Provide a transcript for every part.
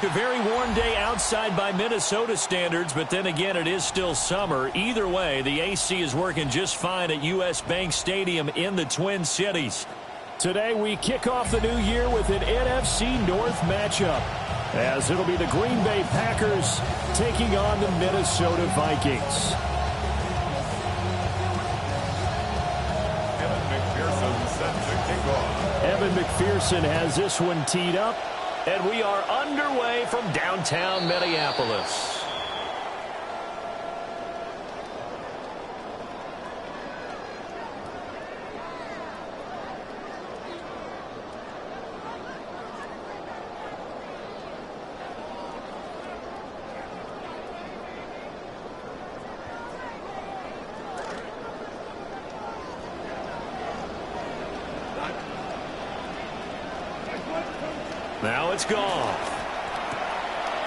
A very warm day outside by Minnesota standards, but then again, it is still summer. Either way, the AC is working just fine at U.S. Bank Stadium in the Twin Cities. Today, we kick off the new year with an NFC North matchup, as it'll be the Green Bay Packers taking on the Minnesota Vikings. Evan McPherson has this one teed up. And we are underway from downtown Minneapolis. Now it's gone.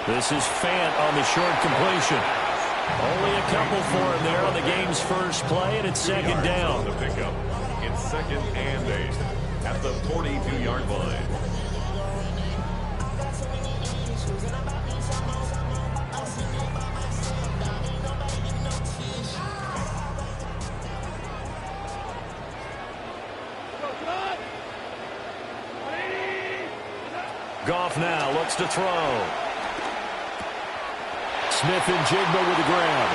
This is Fant on the short completion. Only a couple for him there on the game's first play, and it's second down. On the pickup. It's 2nd and 8 at the 42-yard line. Goff now looks to throw. Smith and Jigba with the grab.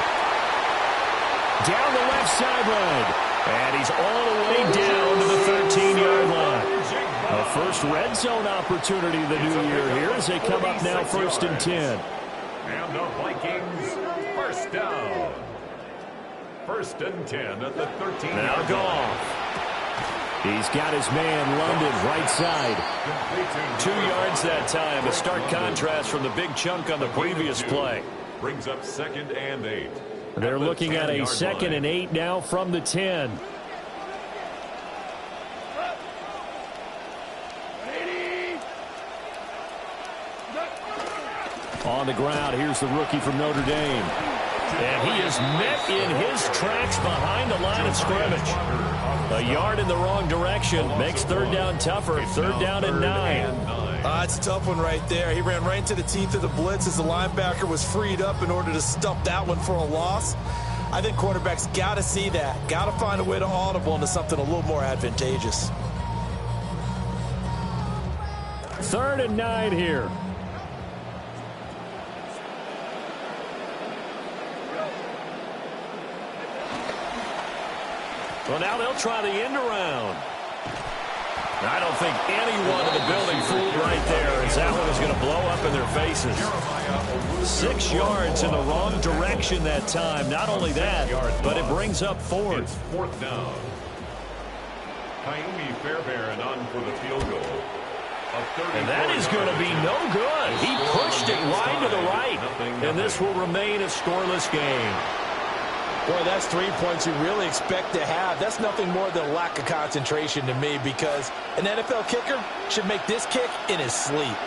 Down the left sideline. And he's all the way down to the 13-yard line. A first red zone opportunity the new year here as they come up now 1st and 10. And the Vikings first down. 1st and 10 at the 13-yard line. Now Goff. He's got his man London right side. 2 yards that time. A stark contrast from the big chunk on the previous play. Brings up 2nd and 8. They're looking at a 2nd and 8 now from the 10. On the ground, here's the rookie from Notre Dame. And he is met in his tracks behind the line of scrimmage. A yard in the wrong direction makes 3rd down tougher. 3rd down and 9. It's a tough one right there. He ran right into the teeth of the blitz as the linebacker was freed up in order to stop that one for a loss. I think quarterbacks got to see that. Got to find a way to audible into something a little more advantageous. 3rd and 9 here. Well, now they'll try the end around. I don't think anyone in the building fooled right there, as that one is going to blow up in their faces. 6 yards in the wrong direction that time. Not only that, but it brings up 4th. It's 4th down. Kaimi Fairbairn on for the field goal. And that is going to be no good. He pushed it wide to the right. And this will remain a scoreless game. Boy, that's 3 points you really expect to have. That's nothing more than a lack of concentration to me, because an NFL kicker should make this kick in his sleep.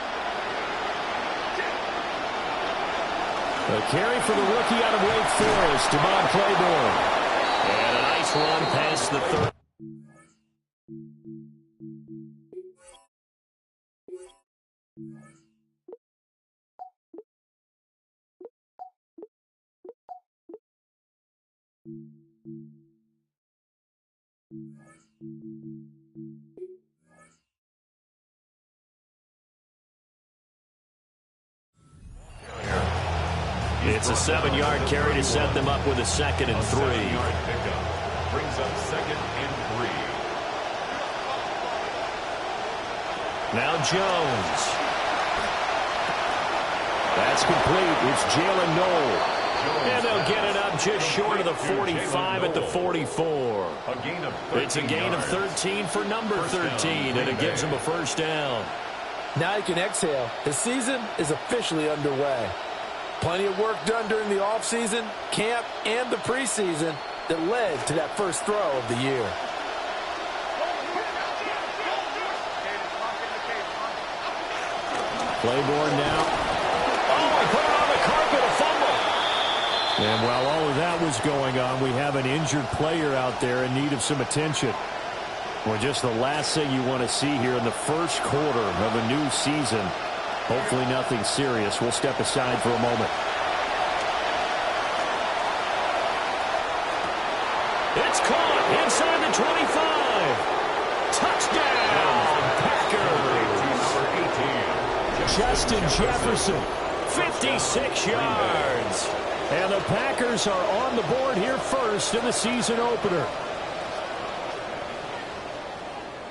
A carry for the rookie out of Wake Forest, Devon Claiborne. And a nice run past the 30. It's a 7-yard carry to set them up with a 2nd and 3. 7-yard pickup brings up 2nd and 3. Now Jones. That's complete. It's Jalen Noel. And they'll get it up just short of the 45 at the 44. It's a gain of 13 for number 13, and it gives them a 1st down. Now you can exhale. The season is officially underway. Plenty of work done during the offseason, camp, and the preseason that led to that first throw of the year. Claiborne now. Oh, he put it on the carpet, a fumble. And while all of that was going on, we have an injured player out there in need of some attention. Well, just the last thing you want to see here in the first quarter of a new season Hopefully nothing serious. We'll step aside for a moment. It's caught inside the 25. Touchdown, Packers. Justin Jefferson, 56 yards. And the Packers are on the board here first in the season opener.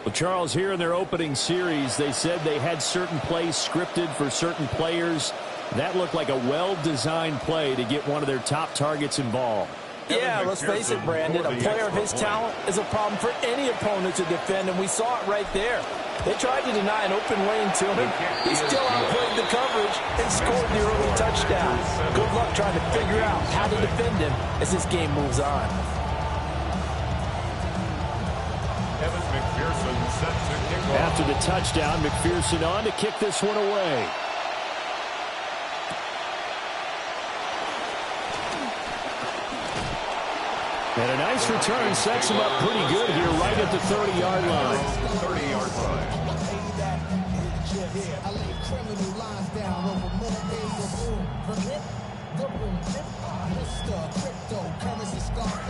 Well, Charles, here in their opening series, they said they had certain plays scripted for certain players. That looked like a well-designed play to get one of their top targets involved. Yeah, let's face it, Brandon. A player of his talent is a problem for any opponent to defend, and we saw it right there. They tried to deny an open lane to him. He still outplayed the coverage and scored the early touchdown. Good luck trying to figure out how to defend him as this game moves on. After the touchdown, McPherson on to kick this one away. And a nice return sets him up pretty good here right at the 30-yard line. 30-yard line.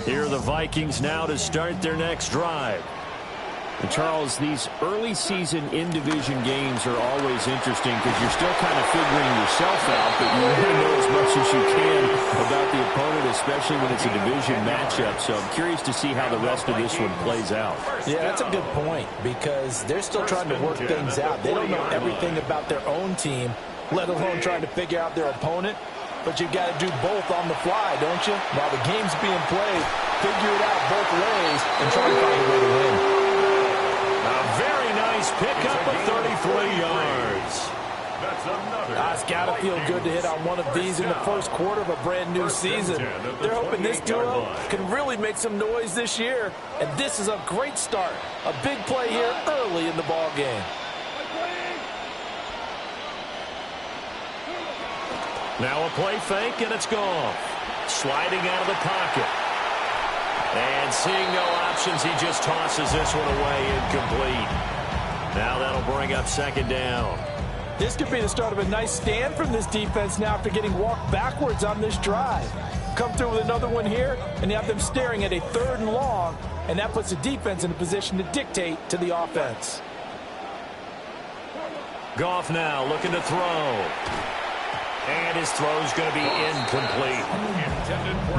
Here are the Vikings now to start their next drive. And Charles, these early season in-division games are always interesting because you're still kind of figuring yourself out, but you want to know as much as you can about the opponent, especially when it's a division matchup. So I'm curious to see how the rest of this one plays out. Yeah, that's a good point because they're still trying to work things out. They don't know everything about their own team, let alone trying to figure out their opponent. But you've got to do both on the fly, don't you? While the game's being played, figure it out both ways and try to find a way to win. A very nice pickup of 33 yards. It's got to feel good to hit on one of these in the first quarter of a brand new season. They're hoping this duo can really make some noise this year. And this is a great start. A big play here early in the ball game. Now a play fake, and it's gone. Sliding out of the pocket. And seeing no options, he just tosses this one away, incomplete. Now that'll bring up second down. This could be the start of a nice stand from this defense now after getting walked backwards on this drive. Come through with another one here, and you have them staring at a 3rd and long, and that puts the defense in a position to dictate to the offense. Goff now looking to throw. And his throw's going to be incomplete.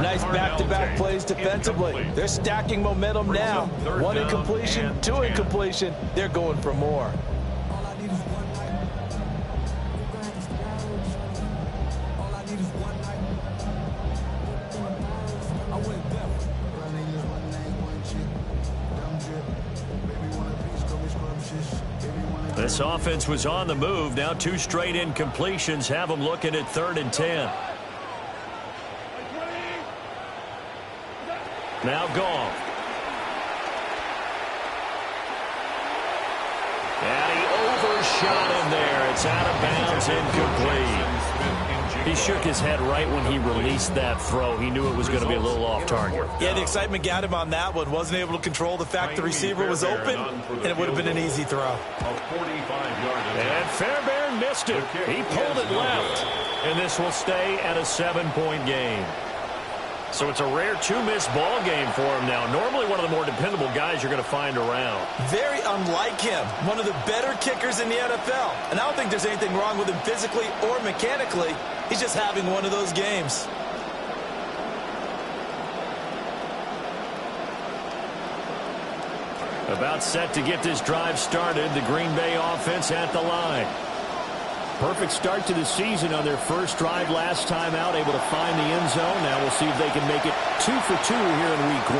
Nice back-to-back plays defensively. They're stacking momentum now. 1 incompletion, 2 incompletion. They're going for more. This offense was on the move. Now 2 straight incompletions have them looking at 3rd and 10. Now Goff. And he overshot him there. It's out of bounds, incomplete. He shook his head right when he released that throw. He knew it was going to be a little off target. Yeah, the excitement got him on that one. Wasn't able to control the fact the receiver was open, and it would have been an easy throw. And Fairbairn missed it. He pulled it left. And this will stay at a 7-point game. So it's a rare 2-miss ball game for him now. Normally one of the more dependable guys you're going to find around. Very unlike him. One of the better kickers in the NFL. And I don't think there's anything wrong with him physically or mechanically. He's just having one of those games. About set to get this drive started. The Green Bay offense at the line. Perfect start to the season on their first drive last time out, able to find the end zone. Now we'll see if they can make it 2 for 2 here in week 1.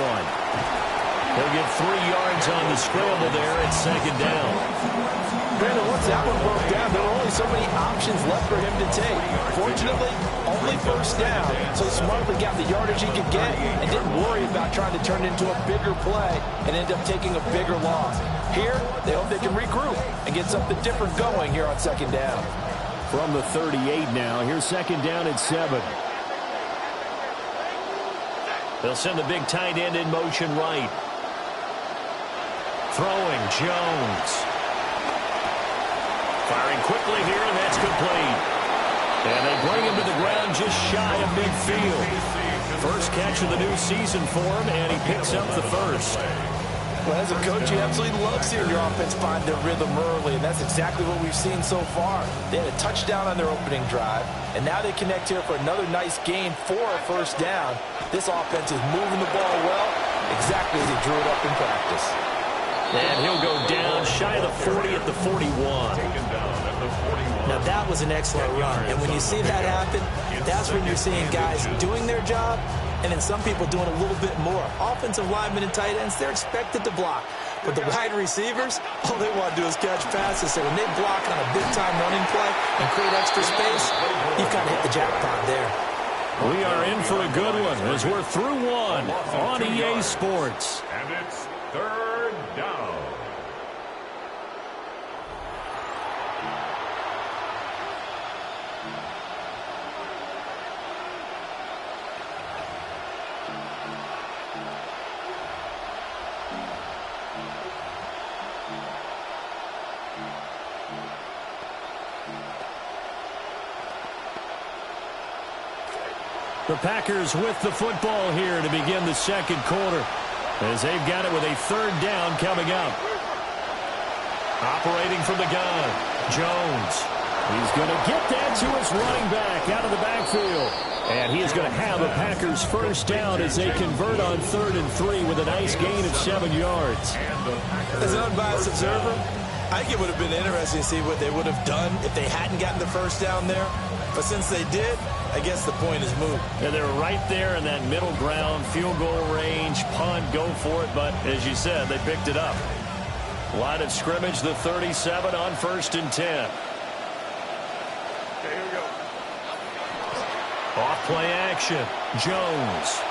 They'll get 3 yards on the scramble there at 2nd down. Brandon, once that one broke down, there were only so many options left for him to take. Fortunately, only 1st down, so he smartly got the yardage he could get and didn't worry about trying to turn it into a bigger play and end up taking a bigger loss. Here, they hope they can regroup and get something different going here on 2nd down. From the 38 now, here's 2nd down at 7. They'll send the big tight end in motion right. Throwing, Jones. Firing quickly here, and that's complete. And they bring him to the ground just shy of midfield. First catch of the new season for him, and he picks up the first. Well, as a coach, you absolutely love seeing your offense find their rhythm early, and that's exactly what we've seen so far. They had a touchdown on their opening drive, and now they connect here for another nice gain for a first down. This offense is moving the ball well, exactly as he drew it up in practice. And he'll go down shy of the 40 at the 41. Now, that was an excellent run, and when you see that happen, that's when you're seeing guys doing their job, and then some people doing a little bit more. Offensive linemen and tight ends, they're expected to block. But the wide receivers, all they want to do is catch passes. So when they block on a big-time running play and create extra space, you've kind of hit the jackpot there. We are in for a good one as we're through one on EA Sports. And it's third down. The Packers with the football here to begin the second quarter as they've got it with a third down coming up. Operating from the gun, Jones. He's going to get that to his running back out of the backfield. And he is going to have a Packers first down as they convert on 3rd and 3 with a nice gain of 7 yards. As an unbiased observer, I think it would have been interesting to see what they would have done if they hadn't gotten the first down there. But since they did, I guess the point is moved. And they're right there in that middle ground, field goal range, punt, go for it. But as you said, they picked it up. Line of scrimmage, the 37 on 1st and 10. Okay, here we go. Off play action, Jones.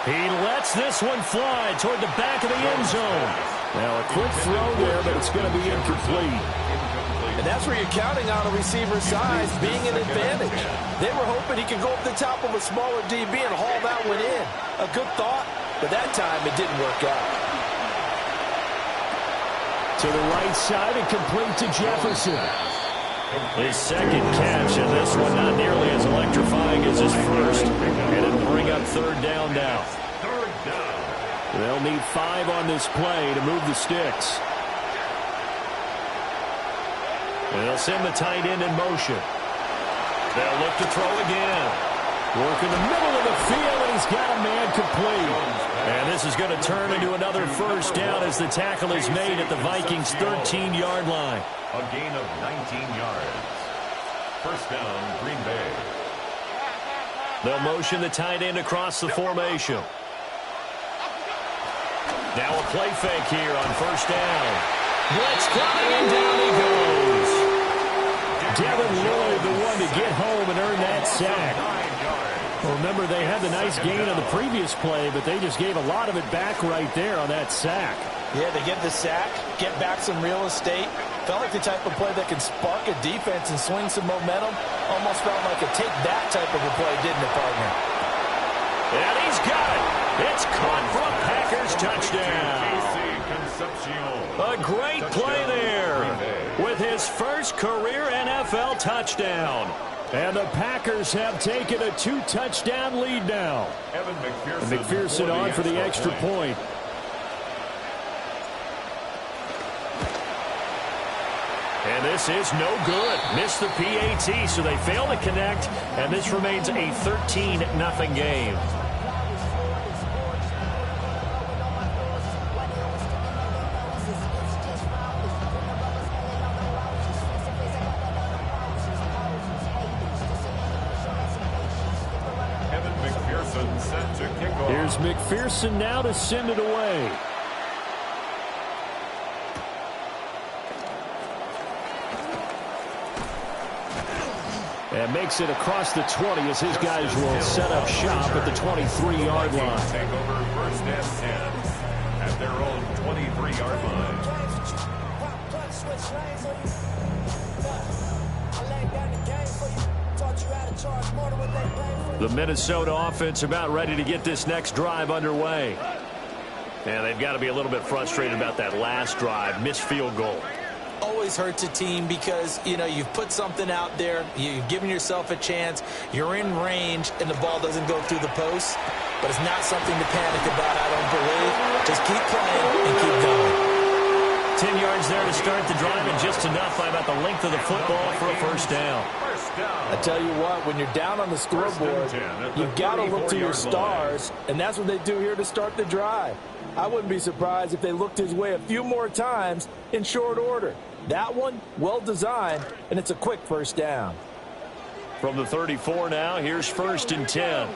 He lets this one fly toward the back of the end zone. Now a quick throw there, but it's going to be incomplete. And that's where you're counting on a receiver's size being an advantage. They were hoping he could go up the top of a smaller DB and haul that one in. A good thought, but that time it didn't work out. To the right side and complete to Jefferson. His second catch, and this one not nearly as electrifying as his first. And it'll bring up third down now. They'll need 5 on this play to move the sticks. They'll send the tight end in motion. They'll look to throw again. Work in the middle of the field, and he's got a man complete. And this is going to turn into another first down as the tackle is made at the Vikings' 13-yard line. A gain of 19 yards. First down, Green Bay. They'll motion the tight end across the formation. Now a play fake here on first down. Blitz coming, and down he goes. Devin Lloyd, the one to get home and earn that sack. Well, remember, they had the nice gain on the previous play, but they just gave a lot of it back right there on that sack. Yeah, they get the sack, get back some real estate. Felt like the type of play that can spark a defense and swing some momentum. Almost felt like a take that type of a play, didn't it, partner? And he's got it. It's caught for a Packers touchdown. A great play there with his first career NFL touchdown. And the Packers have taken a 2-touchdown lead now. And McPherson on for the extra point. And this is no good. Missed the PAT, so they fail to connect. And this remains a 13-0 game. Here's McPherson now to send it away. And makes it across the 20 as his guys will set up shop at the 23-yard line. Take over first and 10 at their own 23-yard line. The Minnesota offense about ready to get this next drive underway. And they've got to be a little bit frustrated about that last drive. Missed field goal. Always always hurts a team because, you know, you've put something out there, you've given yourself a chance, you're in range, and the ball doesn't go through the post. But it's not something to panic about, I don't believe. Just keep playing and keep going. 10 yards there to start the drive, and just enough by about the length of the football for a first down. I tell you what, when you're down on the scoreboard, you've got to look to your stars, and that's what they do here to start the drive. I wouldn't be surprised if they looked his way a few more times in short order. That one, well designed, and it's a quick first down. From the 34 now, here's 1st and 10.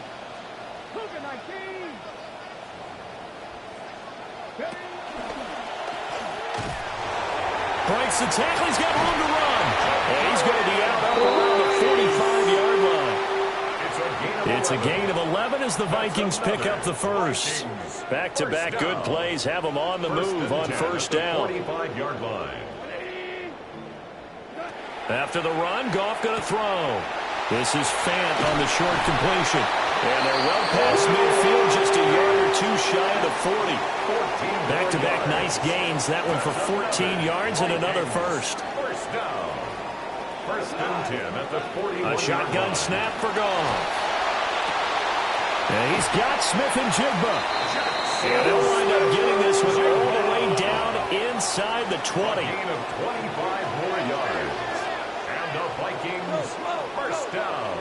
Breaks the tackle. He's got room to run. And he's going to be out around the 45-yard line. It's a gain of 11 as the Vikings pick up the first. Back-to-back good plays have them on the move on first down. 45-yard line. After the run, Goff going to throw. This is Fant on the short completion. And they're well past midfield, just a yard or two shy of the 40. Back-to-back nice gains. That one for 14 yards and another first. First down. 1st and 10 at the 41. A shotgun snap for Goff. And he's got Smith and Jigba. And they'll wind up getting this one all the way down inside the 20. Gain of 25 more yards. And the Vikings, first down.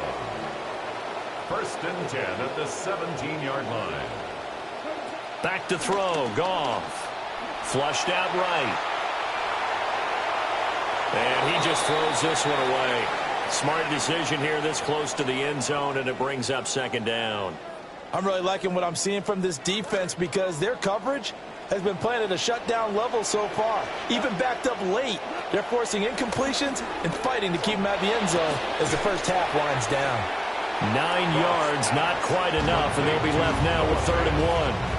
1st and 10 at the 17-yard line. Back to throw, Goff. Flushed out right. And he just throws this one away. Smart decision here this close to the end zone, and it brings up 2nd down. I'm really liking what I'm seeing from this defense because their coverage has been playing at a shutdown level so far. Even backed up late, they're forcing incompletions and fighting to keep them out of the end zone as the first half winds down. 9 yards, not quite enough, and they'll be left now with 3rd and 1.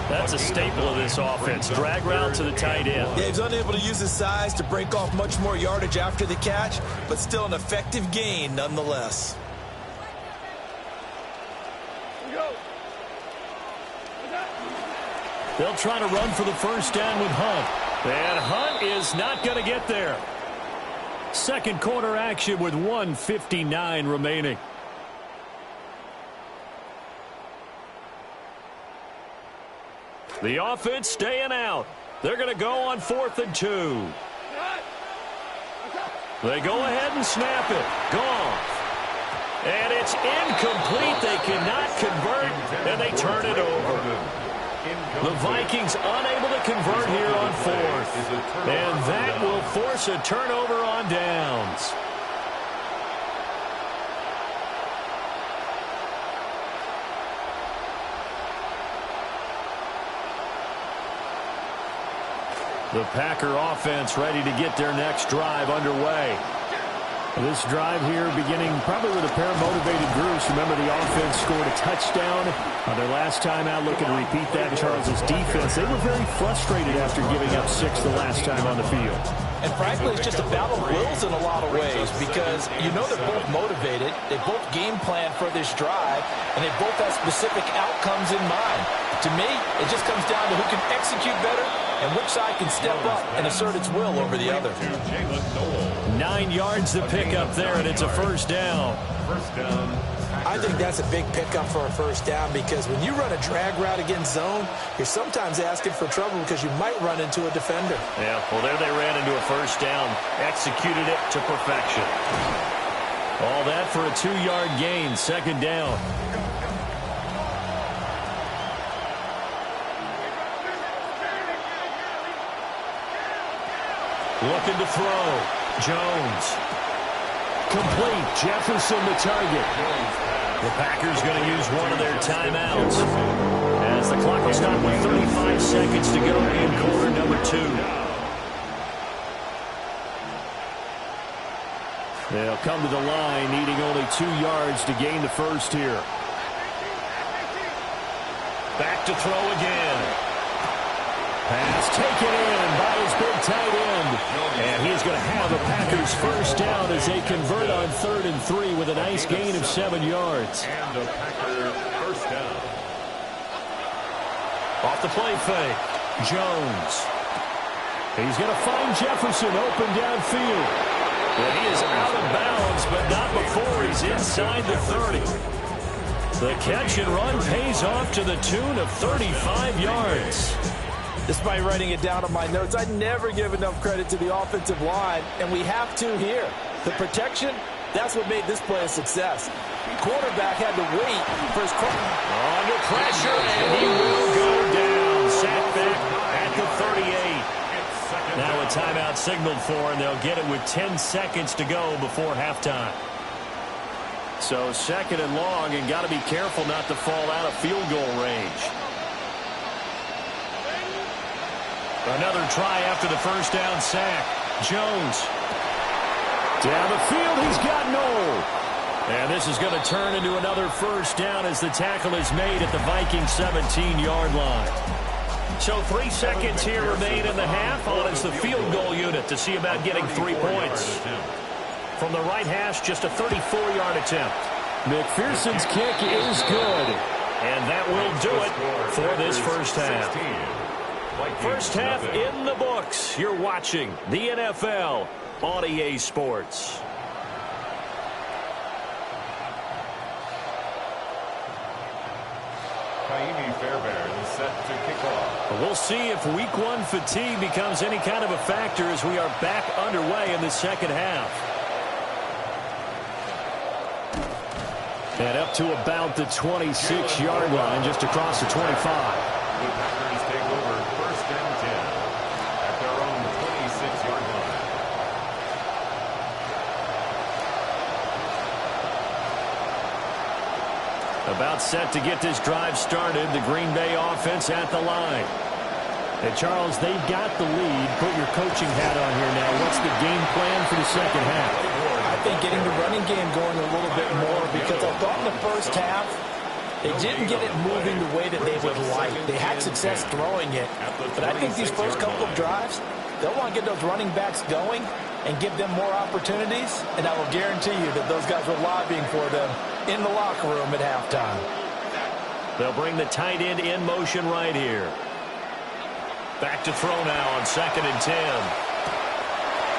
That's a staple of this offense. Drag route to the tight end. Yeah, he's unable to use his size to break off much more yardage after the catch, but still an effective gain nonetheless. They'll try to run for the first down with Hunt. And Hunt is not going to get there. Second quarter action with 1:59 remaining. The offense staying out. They're going to go on 4th and 2. They go ahead and snap it. Goff. And it's incomplete. They cannot convert, and they turn it over. The Vikings unable to convert here on 4th. And that will force a turnover on downs. The Packer offense ready to get their next drive underway. This drive here beginning probably with a pair of motivated groups. Remember, the offense scored a touchdown on their last time out. Looking to repeat that. Charles' defense, they were very frustrated after giving up 6 the last time on the field. And frankly, it's just a battle of wills in a lot of ways because you know they're both motivated. They both game plan for this drive, and they both have specific outcomes in mind. To me, it just comes down to who can execute better and which side can step up and assert its will over the other. 9 yards to pick up there, and it's a first down. First down. I think that's a big pickup for a first down because when you run a drag route against zone, you're sometimes asking for trouble because you might run into a defender. Yeah, well, there they ran into a first down. Executed it to perfection. All that for a 2-yard gain, 2nd down. Looking to throw. Jones. Complete. Jefferson the target. The Packers going to use one of their timeouts as the clock will stop with 35 seconds to go in quarter number 2. They'll come to the line needing only 2 yards to gain the first here. Back to throw again. Pass taken in by his big tight end. And he's going to have the Packers first down as they convert on 3rd and 3 with a nice gain of 7 yards. And the Packers first down. Off the play fake. Jones. He's going to find Jefferson open downfield. And he is out of bounds, but not before he's inside the 30. The catch and run pays off to the tune of 35 yards. Despite writing it down on my notes, I never give enough credit to the offensive line, and we have to here. The protection, that's what made this play a success. Quarterback had to wait for his under pressure, and he will go down. Sacked back at the 38. Now a timeout signaled for, and they'll get it with 10 seconds to go before halftime. So second and long, and got to be careful not to fall out of field goal range. Another try after the first down sack. Jones. Down the field, he's got Knoll. And this is going to turn into another first down as the tackle is made at the Vikings 17-yard line. So 3 seconds here remain in the half. On it's the field goal unit to see about getting 3 points. From the right hash, just a 34-yard attempt. McPherson's kick is good. And that will do it for this first half. First half in the books. You're watching the NFL on EA Sports. Fairbairn is set to kick off. We'll see if week 1 fatigue becomes any kind of a factor as we are back underway in the second half. And up to about the 26-yard line, just across the 25. The Packers take over first and 10 at their own 26-yard line. About set to get this drive started. The Green Bay offense at the line. And Charles, they've got the lead. Put your coaching hat on here now. What's the game plan for the second half? I think getting the running game going a little bit more, because I thought in the first half they didn't get it moving the way that they would like. They had success throwing it, but I think these first couple of drives, they'll want to get those running backs going and give them more opportunities, and I will guarantee you that those guys were lobbying for them in the locker room at halftime. They'll bring the tight end in motion right here. Back to throw now on 2nd and 10.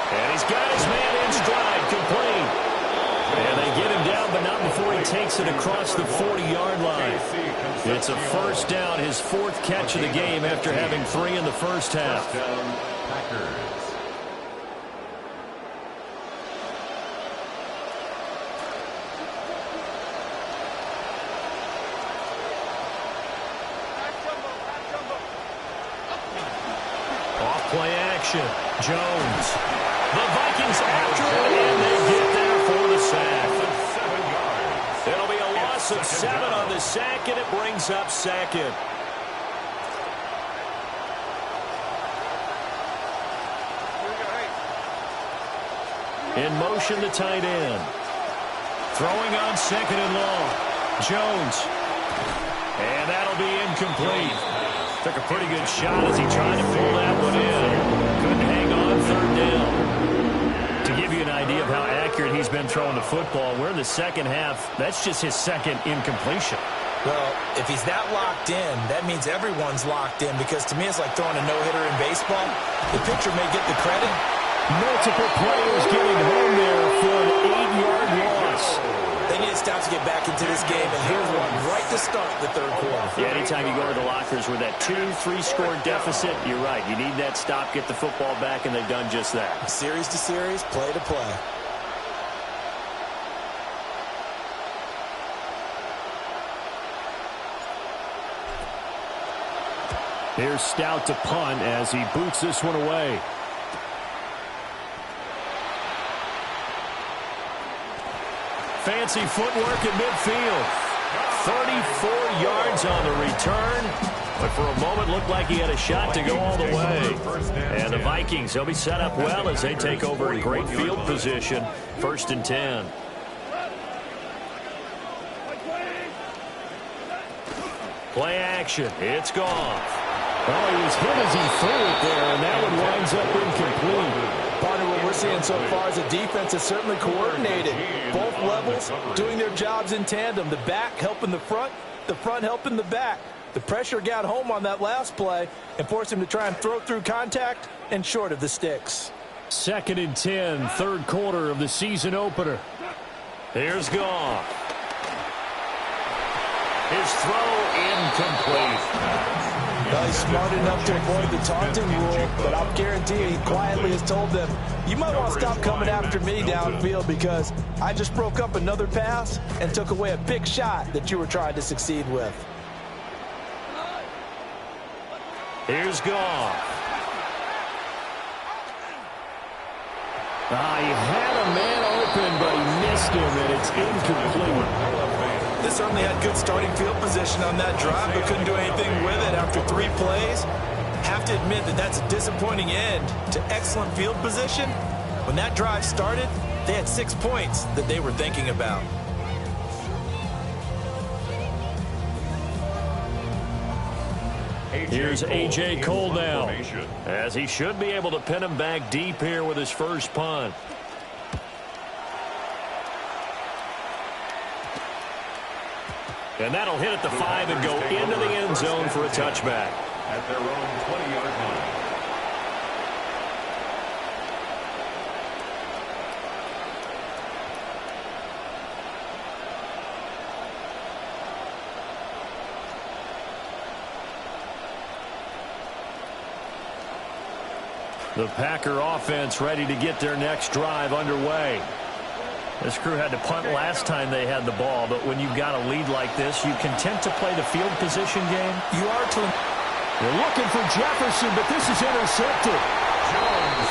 And he's got his man in stride, complete. And they get him down, but not before he takes it across the 40-yard line. It's a first down, his 4th catch of the game after having 3 in the first half. First down, Packers. Play action. Jones. The Vikings after it, and they get there for the sack. 7 yards. It'll be a loss of 7 on the sack, and it brings up 2nd. In motion, the tight end. Throwing on 2nd and long. Jones. And that'll be incomplete. Took a pretty good shot as he tried to pull that one in. Couldn't hang on 3rd down. To give you an idea of how accurate he's been throwing the football, we're in the second half. That's just his 2nd incompletion. Well, if he's that locked in, that means everyone's locked in, because to me it's like throwing a no-hitter in baseball. The pitcher may get the credit. Multiple players getting home there for an 8-yard loss. They need to stop to get back into this game, and here's one right to start the 3rd quarter. Yeah, anytime you go to the lockers with that 2-3-score deficit, you're right. You need that stop, get the football back, and they've done just that. Series to series, play to play. Here's Stout to punt as he boots this one away. Fancy footwork at midfield. 34 yards on the return. But for a moment, looked like he had a shot to go all the way. And the Vikings, they'll be set up well as they take over in great field position. 1st and 10. Play action. It's Goff. Oh, he was hit as he threw it there, and that one winds up incomplete. Part of what we're seeing so far is the defense is certainly coordinated. Both levels doing their jobs in tandem. The back helping the front helping the back. The pressure got home on that last play and forced him to try and throw through contact, and short of the sticks. 2nd and 10, third quarter of the season opener. Here's Goff. His throw incomplete. Well, he's smart enough to avoid the taunting rule, but I'll guarantee he quietly has told them, you might want to stop coming after me downfield because I just broke up another pass and took away a big shot that you were trying to succeed with. Here's Goff. He had a man open, but he missed him, and it's incomplete. They certainly had good starting field position on that drive, but couldn't do anything with it after 3 plays. Have to admit that that's a disappointing end to excellent field position. When that drive started, they had 6 points that they were thinking about. Here's A.J. Cole now, as he should be able to pin him back deep here with his first punt. And that'll hit at the 5 and go into the end zone for a touchback. At their own 20-yard line. The Packer offense ready to get their next drive underway. This crew had to punt last time they had the ball, but when you've got a lead like this, you content to play the field position game? You are to... They're looking for Jefferson, but this is intercepted.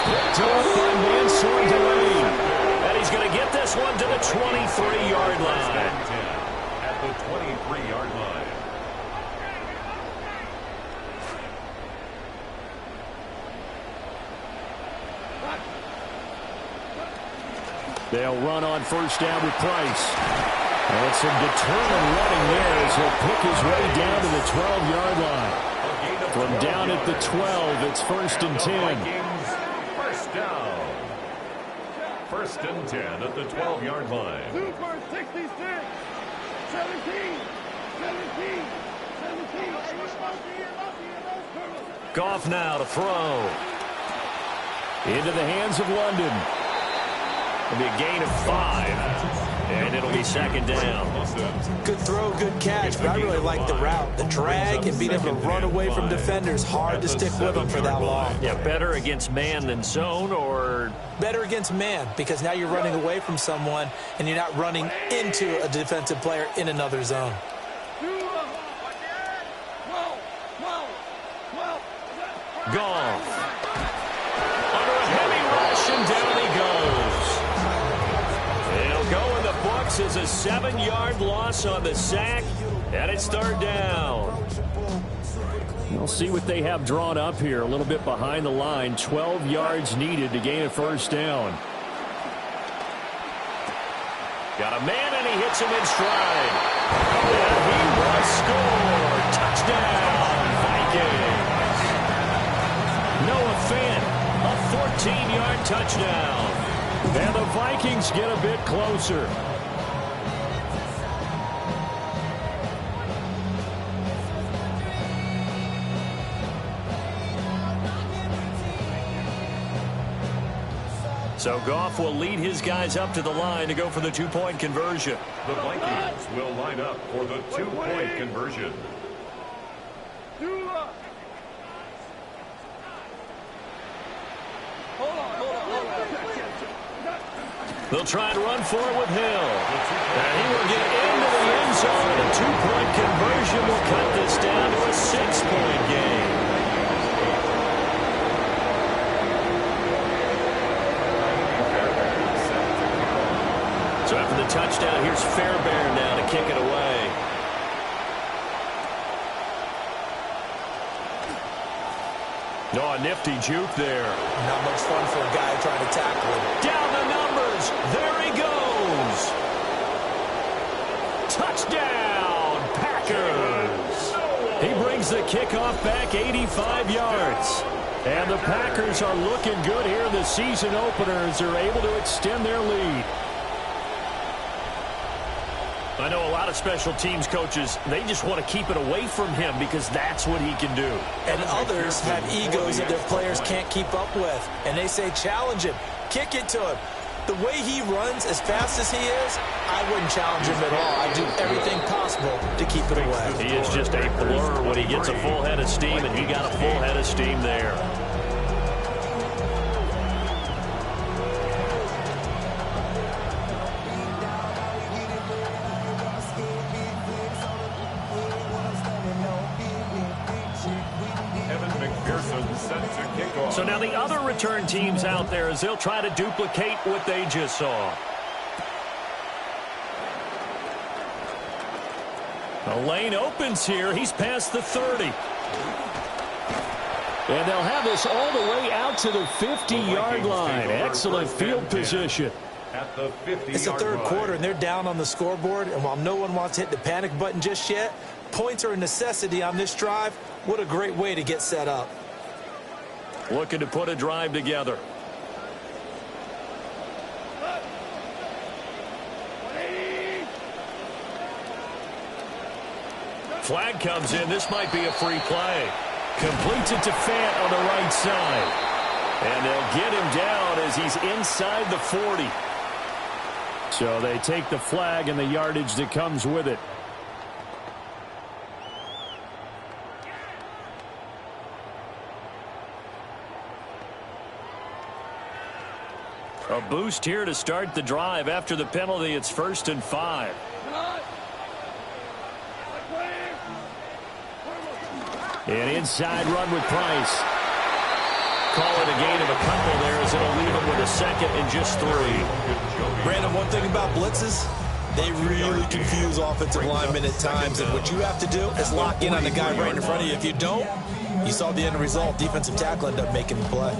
Picked off by Mansour Delaney. And he's going to get this one to the 23-yard line. At the 23-yard line. They'll run on first down with Price. And some determined running there as he'll pick his way down to the 12-yard line. From down at the 12, it's 1st and 10. First down. 1st and 10 at the 12-yard line. Super 66, 17, 17, 17. Goff now to throw. Into the hands of London. It'll be a gain of 5, and it'll be 2nd down. Good throw, good catch, but I really like the route. The drag and being able to run away from defenders, hard to stick with them for that long. Yeah, better against man than zone, or? Better against man, because now you're running away from someone, and you're not running into a defensive player in another zone. Goff. Under a heavy rush, and down he goes. It'll go in the books as a 7-yard loss on the sack, and it's 3rd down. We'll see what they have drawn up here. A little bit behind the line. 12 yards needed to gain a 1st down. Got a man, and he hits him in stride. And he was scored. Touchdown, Vikings. Noah Fant, a 14-yard touchdown. And the Vikings get a bit closer. So Goff will lead his guys up to the line to go for the 2-point conversion. The Vikings will line up for the 2-point conversion. They'll try and run for it with Hill. And he will get into the end zone, and a 2-point conversion will cut this down to a 6-point game. So after the touchdown, here's Fairbairn now to kick it away. Oh, a nifty juke there. Not much fun for a guy trying to tackle him. Down the numbers. There he goes. Touchdown, Packers. He brings the kickoff back 85 yards. And the Packers are looking good here in the season opener as they're able to extend their lead. I know a lot of special teams coaches, they just want to keep it away from him because that's what he can do. And others have egos that their players can't keep up with. And they say, challenge him, kick it to him. The way he runs, as fast as he is, I wouldn't challenge him at all. I'd do everything possible to keep it away. He is just a blur when he gets a full head of steam, and he got a full head of steam there. So now the other return teams out there as they'll try to duplicate what they just saw. The lane opens here. He's past the 30. And they'll have this all the way out to the 50-yard line. Excellent field position. It's the third quarter, and they're down on the scoreboard. And while no one wants to hit the panic button just yet, points are a necessity on this drive. What a great way to get set up. Looking to put a drive together. Flag comes in. This might be a free play. Completes it to Fant on the right side. And they'll get him down as he's inside the 40. So they take the flag and the yardage that comes with it. A boost here to start the drive. After the penalty, it's 1st and 5. An inside run with Price. Call it a gain of a couple there as it'll leave him with a second and just 3. Brandon, one thing about blitzes, they really confuse offensive linemen at times. And what you have to do is lock in on the guy right in front of you. If you don't, you saw the end result. Defensive tackle ended up making the play.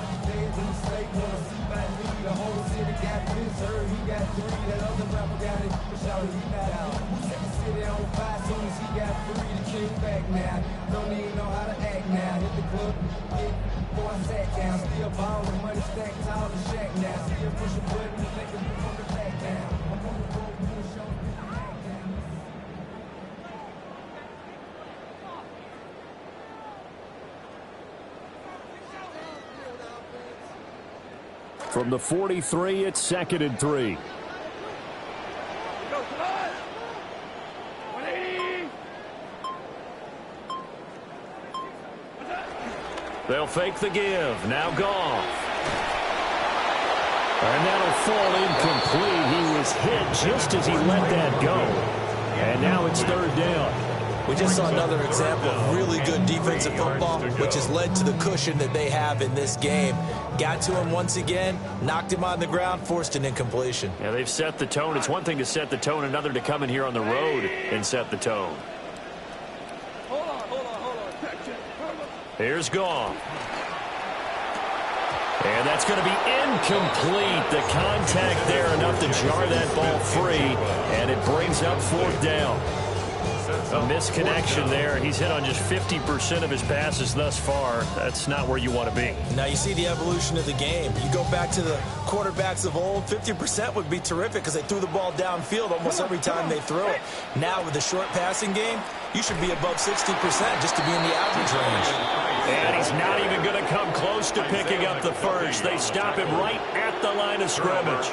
From the 43, it's 2nd and 3. They'll fake the give. Now Goff. And that'll fall incomplete. He was hit just as he let that go. And now it's 3rd down. We just saw another example of really good defensive football, which has led to the cushion that they have in this game. Got to him once again, knocked him on the ground, forced an incompletion. Yeah, they've set the tone. It's one thing to set the tone, another to come in here on the road and set the tone. Here's Goff. And that's going to be incomplete. The contact there enough to jar that ball free, and it brings up 4th down. A misconnection there. He's hit on just 50% of his passes thus far. That's not where you want to be. Now you see the evolution of the game. You go back to the quarterbacks of old, 50% would be terrific because they threw the ball downfield almost every time they threw it. Now with the short passing game, you should be above 60% just to be in the average range. And he's not even going to come close to picking up the first. They stop him right at the line of scrimmage.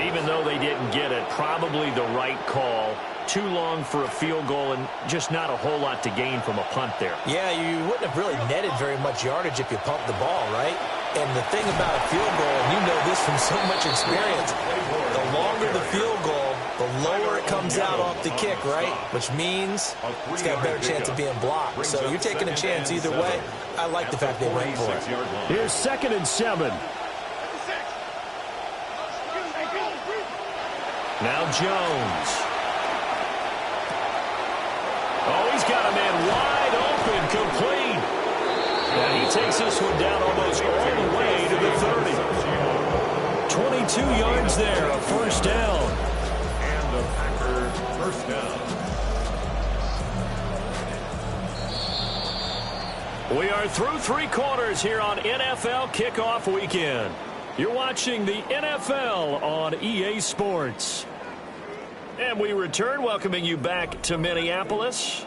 Even though they didn't get it, probably the right call. Too long for a field goal and just not a whole lot to gain from a punt there. Yeah, you wouldn't have really netted very much yardage if you pumped the ball, right? And the thing about a field goal, and you know this from so much experience, the longer the field goal, the lower it comes out off the kick, right? Which means it's got a better chance of being blocked. So you're taking a chance either way. I like the fact they went for it. Here's 2nd and 7. Now Jones. Oh, he's got a man wide open, complete. And he takes this one down almost all the way to the 30. 22 yards there, a 1st down. And the Packers 1st down. We are through 3 quarters here on NFL Kickoff Weekend. You're watching the NFL on EA Sports. And we return, welcoming you back to Minneapolis.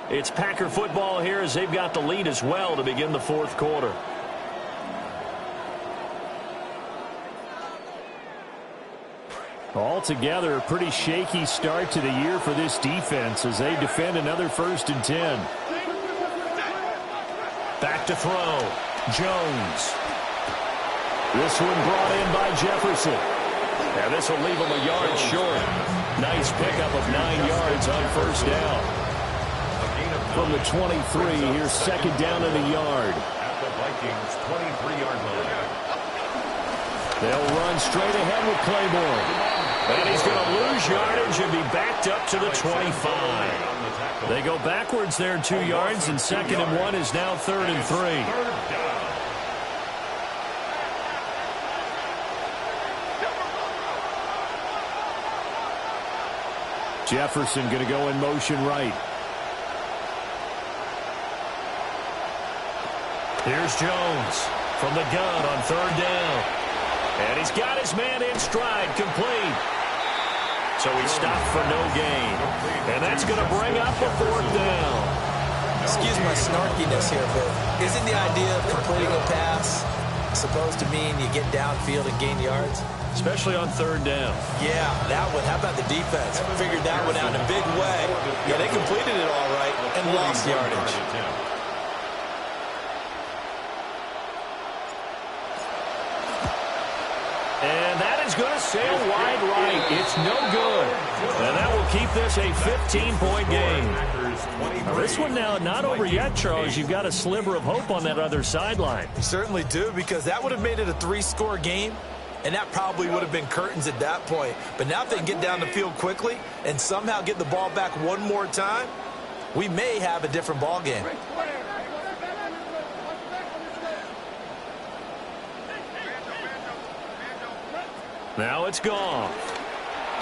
It's Packer football here as they've got the lead as well to begin the fourth quarter. Altogether, a pretty shaky start to the year for this defense as they defend another 1st and 10. Back to throw. Jones. This one brought in by Jefferson. And this will leave him a yard short. Nice pickup of 9 yards on 1st down. From the 23, here's 2nd down and a yard. At the Vikings' 23-yard line. They'll run straight ahead with Claiborne. And he's going to lose yardage and be backed up to the 25. They go backwards there 2 yards, and 2nd and 1 is now 3rd and 3. Jefferson going to go in motion right. Here's Jones from the gun on 3rd down. And he's got his man in stride, complete. So he stopped for no gain. And that's going to bring up a 4th down. Excuse my snarkiness here, but isn't the idea of completing a pass supposed to mean you get downfield and gain yards? Especially on 3rd down. Yeah, that one. How about the defense? Figured that one out in a big way. Yeah, they completed it all right and lost yardage. And that is going to sail wide right. It's no good. And that will keep this a 15-point game. Now, this one now not over yet, Charles. You've got a sliver of hope on that other sideline. You certainly do, because that would have made it a 3-score game, and that probably would have been curtains at that point. But now if they can get down the field quickly and somehow get the ball back one more time, we may have a different ball game. Now it's Goff.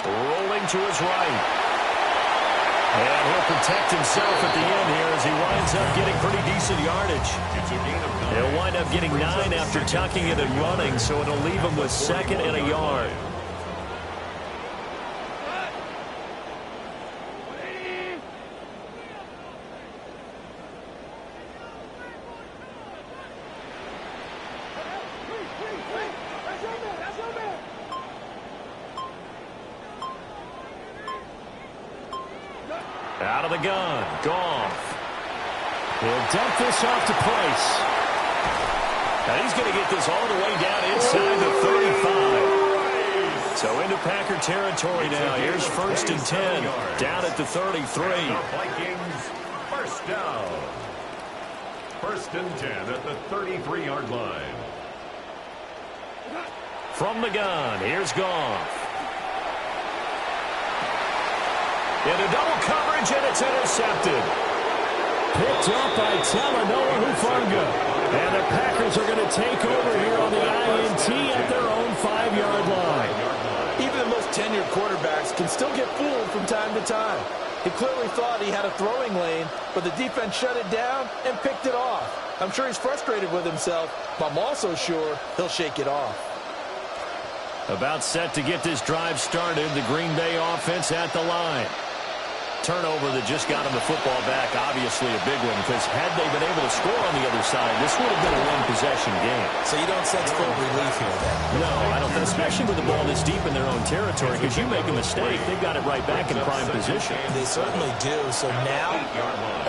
Rolling to his right. And he'll protect himself at the end here as he winds up getting pretty decent yardage. He'll wind up getting 9 after tucking it and running, so it'll leave him with 2nd and a yard. Out of the gun, Goff. He'll dump this off to Price. And he's going to get this all the way down inside the 35. So into Packer territory now. Here's 1st and 10, down at the 33. Vikings, 1st down. 1st and 10 at the 33-yard line. From the gun, here's Goff. Into double coverage, and it's intercepted. Picked up by Talanoa Hufanga. And the Packers are going to take over here on the INT at their own 5-yard line. Even the most tenured quarterbacks can still get fooled from time to time. He clearly thought he had a throwing lane, but the defense shut it down and picked it off. I'm sure he's frustrated with himself, but I'm also sure he'll shake it off. About set to get this drive started, the Green Bay offense at the line. Turnover that just got him the football back, obviously a big one, because had they been able to score on the other side, this would have been a one-possession game. So you don't sense full relief here, then? No, I don't think, especially with the ball this deep in their own territory, because you make a mistake, they've got it right back in prime position. They certainly do. So now,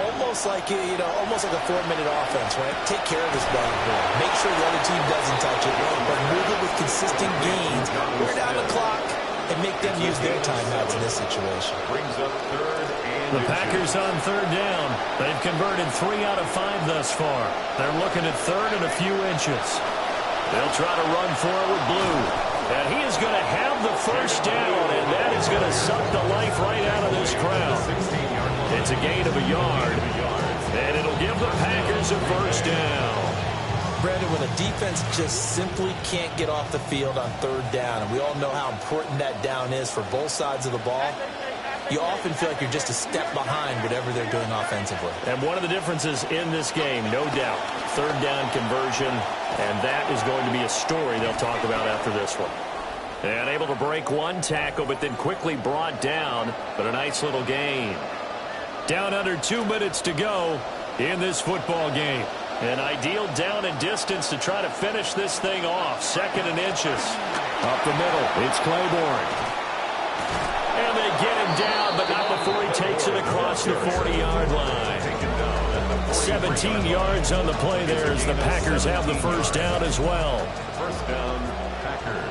almost like almost like a 4-minute offense, right? Take care of this ball. Make sure the other team doesn't touch it, but move it with consistent gains. We're down the clock. And make them use their timeouts in this situation. Brings up 3rd and the Packers on 3rd down. They've converted 3 out of 5 thus far. They're looking at 3rd and a few inches. They'll try to run for it with Blue. And he is going to have the 1st down, and that is going to suck the life right out of this crowd. It's a gain of a yard, and it'll give the Packers a 1st down. Brandon, when a defense just simply can't get off the field on 3rd down, and we all know how important that down is for both sides of the ball, you often feel like you're just a step behind whatever they're doing offensively. And one of the differences in this game, no doubt, 3rd down conversion, and that is going to be a story they'll talk about after this one. And able to break one tackle, but then quickly brought down. But a nice little gain. Down under 2 minutes to go in this football game. An ideal down and distance to try to finish this thing off. 2nd and inches. Up the middle, it's Claiborne. And they get him down, but not before he takes it across the 40-yard line. 17 yards on the play there as the Packers have the first down as well. First down, Packers.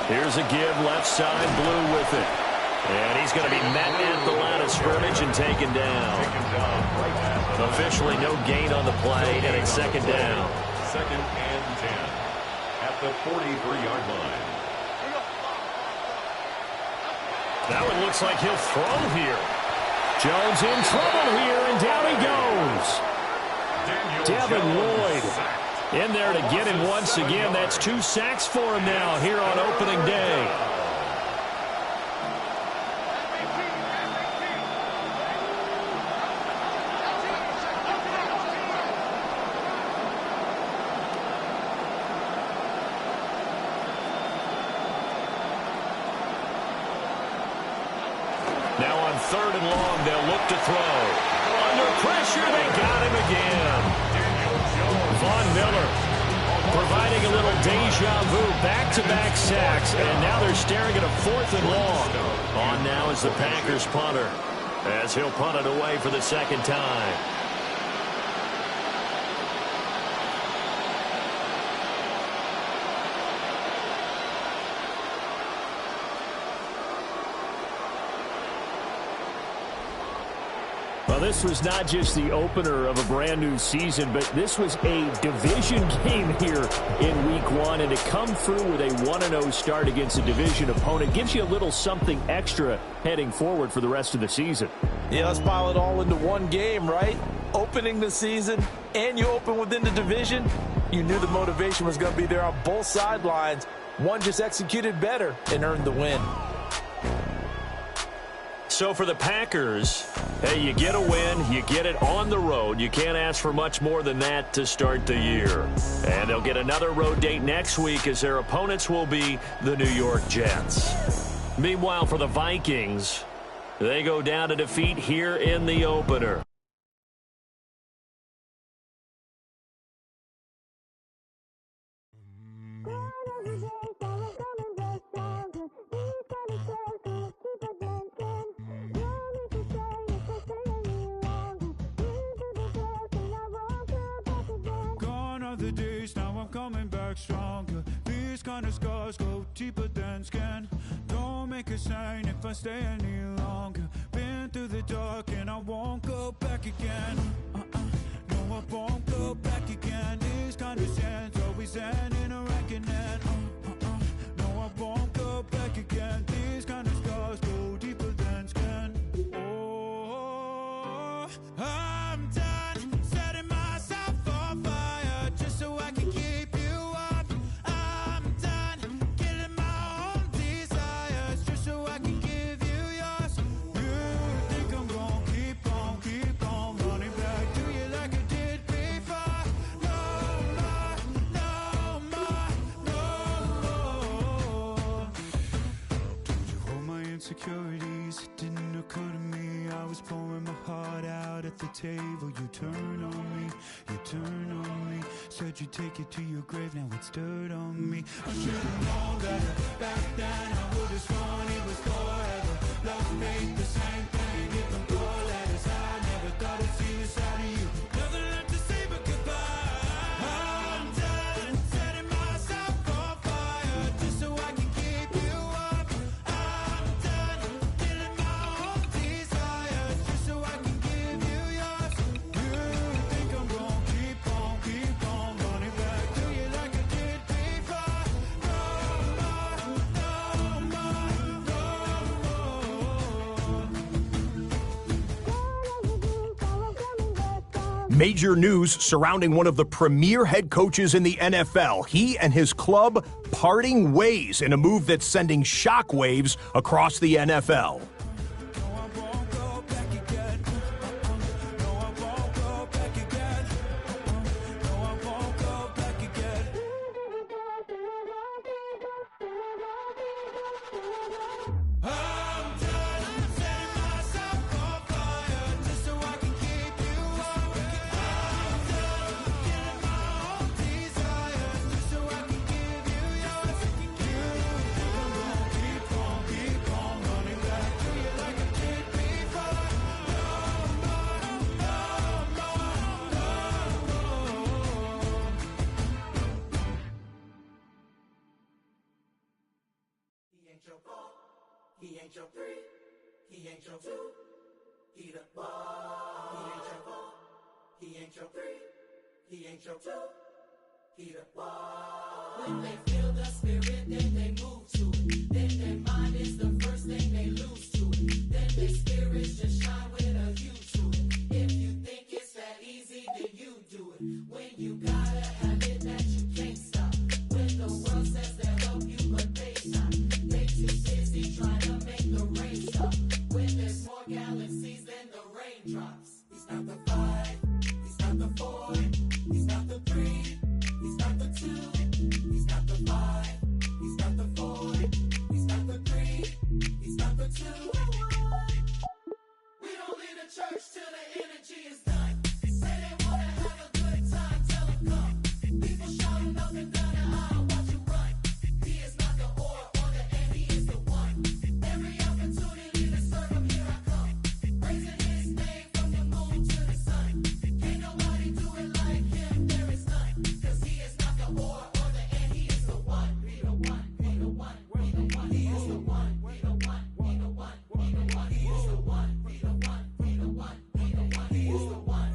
Here's a give, left side, Blue with it. And he's going to be met at the line of scrimmage and taken down. Officially no gain on the play, and it's 2nd down. 2nd and 10 at the 43-yard line. That one looks like he'll throw here. Jones in trouble here, and down he goes. Devin Lloyd in there to get him once again. That's 2 sacks for him now here on opening day. Now on 3rd and long, they'll look to throw. Under pressure, they got him again. Von Miller providing a little deja vu, back-to-back sacks, and now they're staring at a 4th and long. On now is the Packers punter, as he'll punt it away for the 2nd time. Well, this was not just the opener of a brand new season, but this was a division game here in week 1. And to come through with a 1-0 start against a division opponent gives you a little something extra heading forward for the rest of the season. Yeah, let's pile it all into one game, right? Opening the season, and you open within the division. You knew the motivation was going to be there on both sidelines. One just executed better and earned the win. So for the Packers, hey, you get a win, you get it on the road. You can't ask for much more than that to start the year. And they'll get another road date next week as their opponents will be the New York Jets. Meanwhile, for the Vikings, they go down to defeat here in the opener. The days, now I'm coming back stronger. These kind of scars go deeper than skin. Don't make a sign if I stay any longer. Been through the dark and I won't go back again. No, I won't go back again. These kind of sins always end in a reckoning. No, I won't go back again. These kind of scars go deeper than skin. Oh, I'm done setting myself on fire just so I can keep you up. I'm done killing my own desires just so I can give you yours. You think I'm gonna keep on running back to you like I did before? No more, no more, no more. Told you all my insecurities, it didn't occur to me. I was pouring my heart out at the table. You turn on me, you turn on me. Said you'd take it to your grave, now it's dirt on me. I should've known better back then. I would've sworn it was forever. Love ain't the same thing, even four letters. I never thought I'd see this out of you. Nothing left to say but goodbye. I'm done setting myself on fire just so I can keep you up. I'm done killing my own desires just so I can give you yours. You think I'm gonna keep on running back to you like I did before? No more, no more, no more. Major news surrounding one of the premier head coaches in the NFL. He and his club parting ways in a move that's sending shockwaves across the NFL. ain't your 4, he ain't your 3, he ain't your 2, he the ball. He ain't your 4, he ain't your 3, he ain't your 2, he the ball. When they feel the spirit, then they move to it. Then their mind is the first thing they lose to it. Then their spirits just shine with a hue to it. If you think it's that easy, then you do it. When you gotta have it that you can't stop. When the world says they'll help you, but they not. They too busy trying to make the rain stop. When there's more galaxies than the raindrops. He's not the 5, he's not the 4, he's not the 3, he's not the 2, he's not the 5, he's not the 4, he's not the 3, he's not the 2. We don't leave the church till the energy is done. Say they wanna have a good time, tell them come. People shouting up and down the aisle, watch you run. He is not the or the and, he is the one. Every opportunity to serve him, here I come. Praising his name from the moon to the sun. Can't nobody do it like him, there is none. Cause he is not the or the and, he is the one. Be the one, be the one, be the one. He is the one, be the one, be the one, be the one. He is the one, be the one, be the one, be the one. He is the one.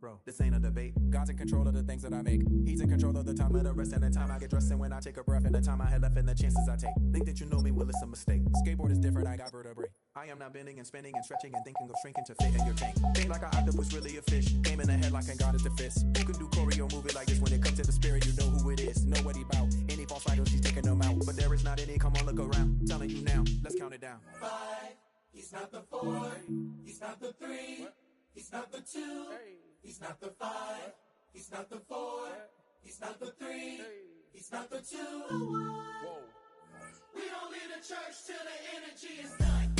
Bro, this ain't a debate. God's in control of the things that I make. He's in control of the time of the rest and the time I get dressed and when I take a breath and the time I had left and the chances I take. Think that you know me, well, it's a mistake. Skateboard is different, I got vertebrae. I am not bending and spinning and stretching and thinking of shrinking to fit in your tank. Think like an octopus, really a fish. Aim in the head like a God is the fist. Who can do choreo movie like this? When it comes to the spirit, you know who it is. Know what he bout. Any false idols, he's taking them out. But there is not any, come on, look around. Telling you now, let's count it down. 5, he's not the 4, he's not the 3, he's not the 2, he's not the 5, he's not the 4, he's not the 3, he's not the 2. Whoa. We don't leave the church till the energy is done.